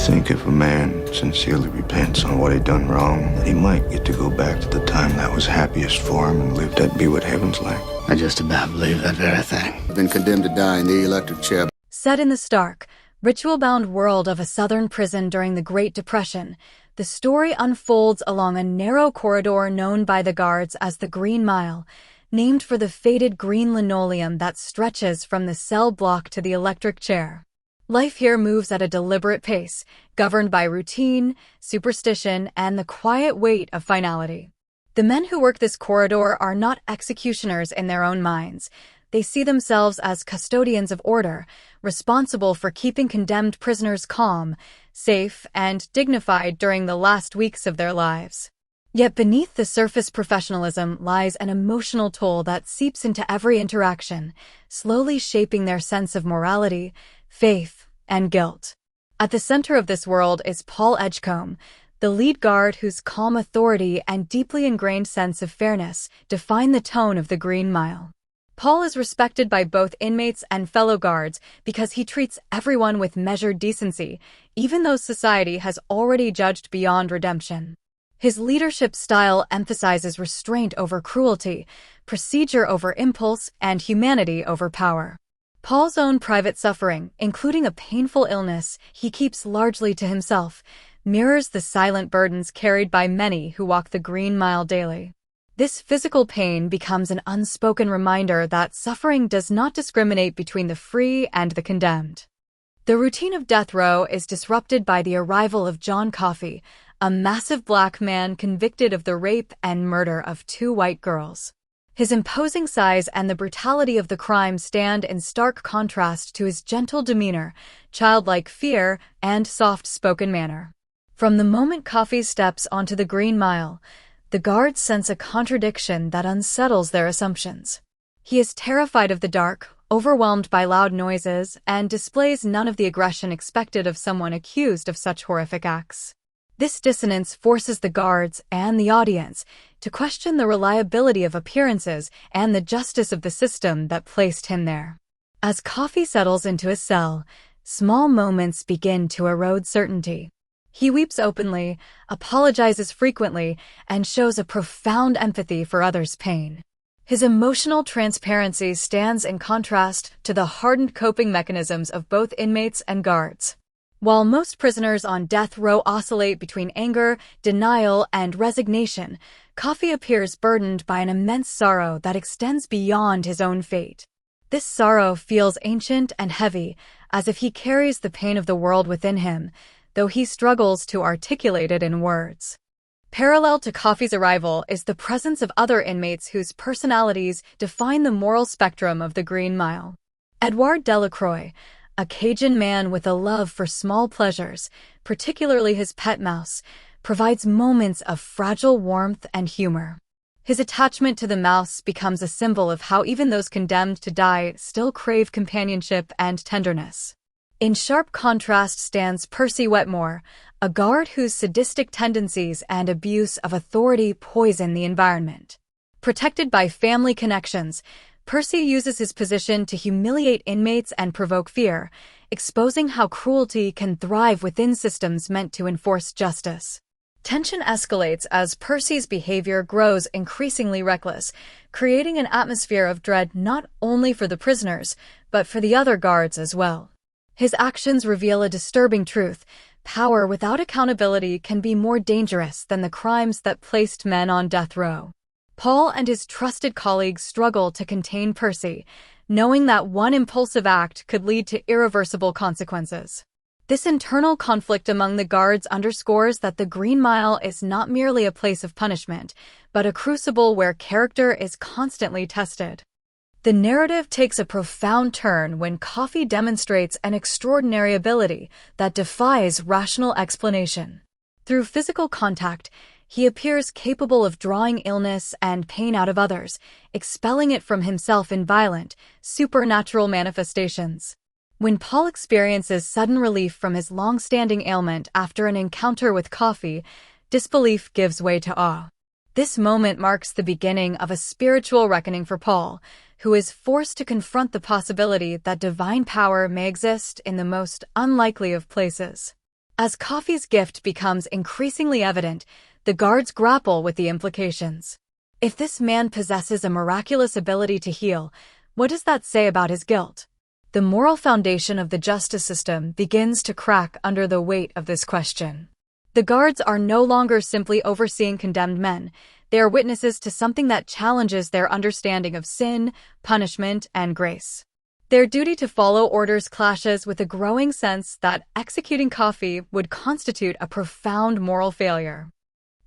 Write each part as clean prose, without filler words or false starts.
think if a man sincerely repents on what he done wrong, that he might get to go back to the time that was happiest for him and live that be what heaven's like. I just about believe that very thing. I've been condemned to die in the electric chair. Set in the stark, ritual-bound world of a southern prison during the Great Depression, the story unfolds along a narrow corridor known by the guards as the Green Mile, named for the faded green linoleum that stretches from the cell block to the electric chair. Life here moves at a deliberate pace, governed by routine, superstition, and the quiet weight of finality. The men who work this corridor are not executioners in their own minds. They see themselves as custodians of order, responsible for keeping condemned prisoners calm, safe, and dignified during the last weeks of their lives. Yet beneath the surface professionalism lies an emotional toll that seeps into every interaction, slowly shaping their sense of morality, faith, and guilt. At the center of this world is Paul Edgecombe, the lead guard whose calm authority and deeply ingrained sense of fairness define the tone of the Green Mile. Paul is respected by both inmates and fellow guards because he treats everyone with measured decency, even though society has already judged beyond redemption. His leadership style emphasizes restraint over cruelty, procedure over impulse, and humanity over power. Paul's own private suffering, including a painful illness he keeps largely to himself, mirrors the silent burdens carried by many who walk the Green Mile daily. This physical pain becomes an unspoken reminder that suffering does not discriminate between the free and the condemned. The routine of death row is disrupted by the arrival of John Coffey, a massive black man convicted of the rape and murder of 2 white girls. His imposing size and the brutality of the crime stand in stark contrast to his gentle demeanor, childlike fear, and soft-spoken manner. From the moment Coffey steps onto the Green Mile, the guards sense a contradiction that unsettles their assumptions. He is terrified of the dark, overwhelmed by loud noises, and displays none of the aggression expected of someone accused of such horrific acts. This dissonance forces the guards and the audience to question the reliability of appearances and the justice of the system that placed him there. As Coffey settles into his cell, small moments begin to erode certainty. He weeps openly, apologizes frequently, and shows a profound empathy for others' pain. His emotional transparency stands in contrast to the hardened coping mechanisms of both inmates and guards. While most prisoners on death row oscillate between anger, denial, and resignation, Coffey appears burdened by an immense sorrow that extends beyond his own fate. This sorrow feels ancient and heavy, as if he carries the pain of the world within him, though he struggles to articulate it in words. Parallel to Coffey's arrival is the presence of other inmates whose personalities define the moral spectrum of the Green Mile. Edouard Delacroix, a Cajun man with a love for small pleasures, particularly his pet mouse, provides moments of fragile warmth and humor. His attachment to the mouse becomes a symbol of how even those condemned to die still crave companionship and tenderness. In sharp contrast stands Percy Wetmore, a guard whose sadistic tendencies and abuse of authority poison the environment. Protected by family connections, Percy uses his position to humiliate inmates and provoke fear, exposing how cruelty can thrive within systems meant to enforce justice. Tension escalates as Percy's behavior grows increasingly reckless, creating an atmosphere of dread not only for the prisoners, but for the other guards as well. His actions reveal a disturbing truth: power without accountability can be more dangerous than the crimes that placed men on death row. Paul and his trusted colleagues struggle to contain Percy, knowing that one impulsive act could lead to irreversible consequences. This internal conflict among the guards underscores that the Green Mile is not merely a place of punishment, but a crucible where character is constantly tested. The narrative takes a profound turn when Coffey demonstrates an extraordinary ability that defies rational explanation. Through physical contact, he appears capable of drawing illness and pain out of others, expelling it from himself in violent, supernatural manifestations. When Paul experiences sudden relief from his long-standing ailment after an encounter with Coffey, disbelief gives way to awe. This moment marks the beginning of a spiritual reckoning for Paul, who is forced to confront the possibility that divine power may exist in the most unlikely of places. As Coffey's gift becomes increasingly evident, the guards grapple with the implications. If this man possesses a miraculous ability to heal, what does that say about his guilt? The moral foundation of the justice system begins to crack under the weight of this question. The guards are no longer simply overseeing condemned men. They are witnesses to something that challenges their understanding of sin, punishment, and grace. Their duty to follow orders clashes with a growing sense that executing Coffey would constitute a profound moral failure.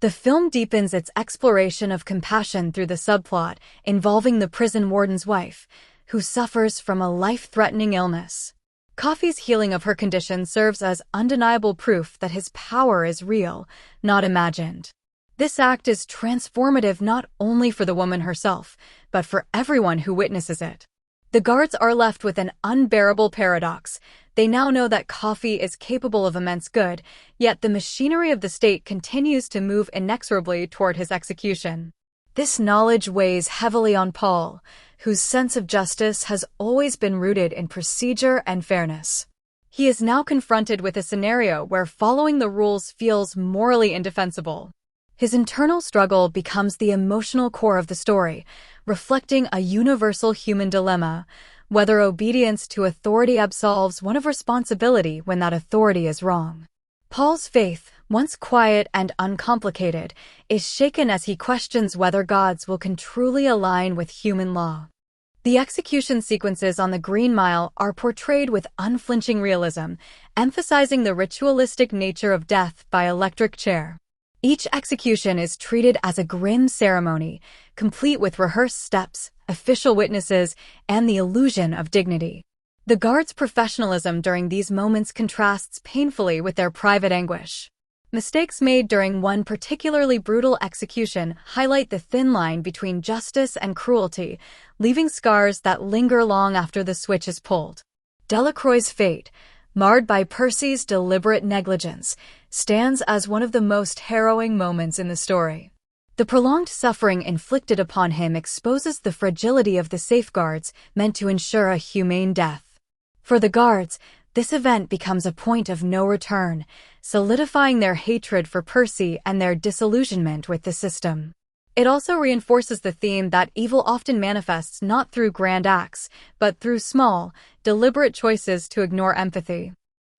The film deepens its exploration of compassion through the subplot involving the prison warden's wife, who suffers from a life-threatening illness. Coffey's healing of her condition serves as undeniable proof that his power is real, not imagined. This act is transformative not only for the woman herself, but for everyone who witnesses it. The guards are left with an unbearable paradox. They now know that Coffey is capable of immense good, yet the machinery of the state continues to move inexorably toward his execution. This knowledge weighs heavily on Paul, whose sense of justice has always been rooted in procedure and fairness. He is now confronted with a scenario where following the rules feels morally indefensible. His internal struggle becomes the emotional core of the story, reflecting a universal human dilemma, whether obedience to authority absolves one of responsibility when that authority is wrong. Paul's faith, once quiet and uncomplicated, is shaken as he questions whether God's will can truly align with human law. The execution sequences on the Green Mile are portrayed with unflinching realism, emphasizing the ritualistic nature of death by electric chair. Each execution is treated as a grim ceremony, complete with rehearsed steps, official witnesses, and the illusion of dignity. The guards' professionalism during these moments contrasts painfully with their private anguish. Mistakes made during one particularly brutal execution highlight the thin line between justice and cruelty, leaving scars that linger long after the switch is pulled. Delacroix's fate, marred by Percy's deliberate negligence, stands as one of the most harrowing moments in the story. The prolonged suffering inflicted upon him exposes the fragility of the safeguards meant to ensure a humane death. For the guards, this event becomes a point of no return, solidifying their hatred for Percy and their disillusionment with the system. It also reinforces the theme that evil often manifests not through grand acts, but through small, deliberate choices to ignore empathy.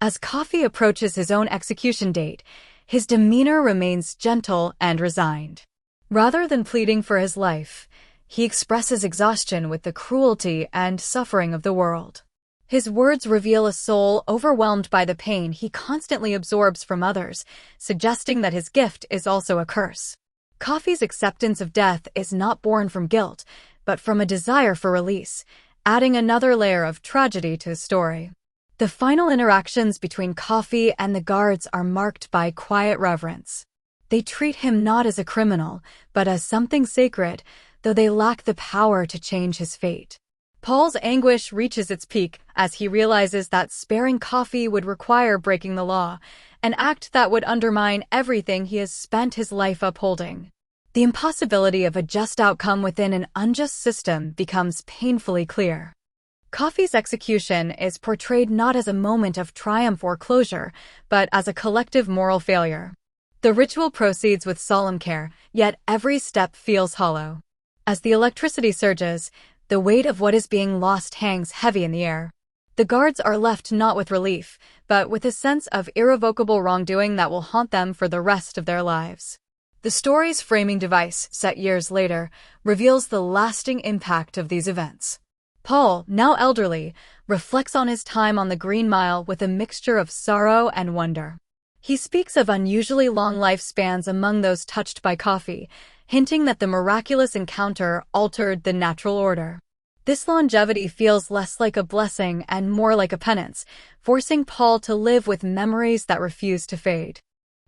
As Coffey approaches his own execution date, his demeanor remains gentle and resigned. Rather than pleading for his life, he expresses exhaustion with the cruelty and suffering of the world. His words reveal a soul overwhelmed by the pain he constantly absorbs from others, suggesting that his gift is also a curse. Coffey's acceptance of death is not born from guilt, but from a desire for release, adding another layer of tragedy to his story. The final interactions between Coffey and the guards are marked by quiet reverence. They treat him not as a criminal, but as something sacred, though they lack the power to change his fate. Paul's anguish reaches its peak as he realizes that sparing Coffey would require breaking the law, an act that would undermine everything he has spent his life upholding. The impossibility of a just outcome within an unjust system becomes painfully clear. Coffey's execution is portrayed not as a moment of triumph or closure, but as a collective moral failure. The ritual proceeds with solemn care, yet every step feels hollow. As the electricity surges, the weight of what is being lost hangs heavy in the air. The guards are left not with relief, but with a sense of irrevocable wrongdoing that will haunt them for the rest of their lives. The story's framing device, set years later, reveals the lasting impact of these events. Paul, now elderly, reflects on his time on the Green Mile with a mixture of sorrow and wonder. He speaks of unusually long lifespans among those touched by Coffey, hinting that the miraculous encounter altered the natural order. This longevity feels less like a blessing and more like a penance, forcing Paul to live with memories that refuse to fade.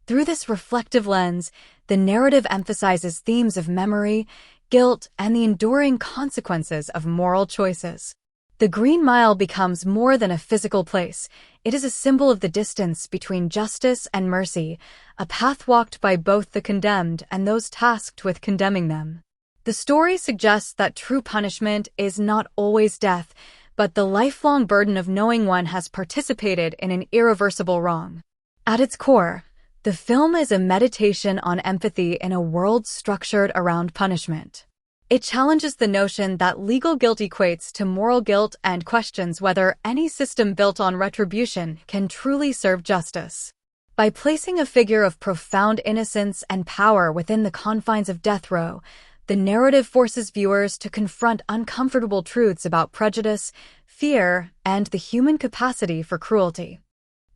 Through this reflective lens, the narrative emphasizes themes of memory, guilt, and the enduring consequences of moral choices. The Green Mile becomes more than a physical place. It is a symbol of the distance between justice and mercy, a path walked by both the condemned and those tasked with condemning them. The story suggests that true punishment is not always death, but the lifelong burden of knowing one has participated in an irreversible wrong. At its core, the film is a meditation on empathy in a world structured around punishment. It challenges the notion that legal guilt equates to moral guilt and questions whether any system built on retribution can truly serve justice. By placing a figure of profound innocence and power within the confines of death row, the narrative forces viewers to confront uncomfortable truths about prejudice, fear, and the human capacity for cruelty.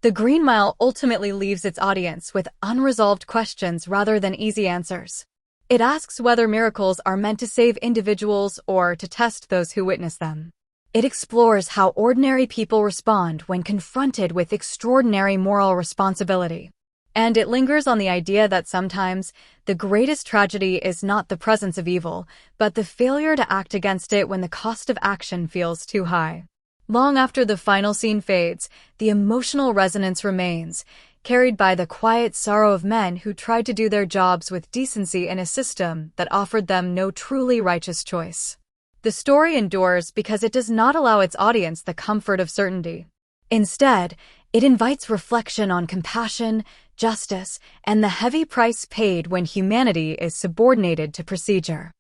The Green Mile ultimately leaves its audience with unresolved questions rather than easy answers. It asks whether miracles are meant to save individuals or to test those who witness them. It explores how ordinary people respond when confronted with extraordinary moral responsibility. And it lingers on the idea that sometimes the greatest tragedy is not the presence of evil, but the failure to act against it when the cost of action feels too high. Long after the final scene fades, the emotional resonance remains, carried by the quiet sorrow of men who tried to do their jobs with decency in a system that offered them no truly righteous choice. The story endures because it does not allow its audience the comfort of certainty. Instead, it invites reflection on compassion, justice, and the heavy price paid when humanity is subordinated to procedure.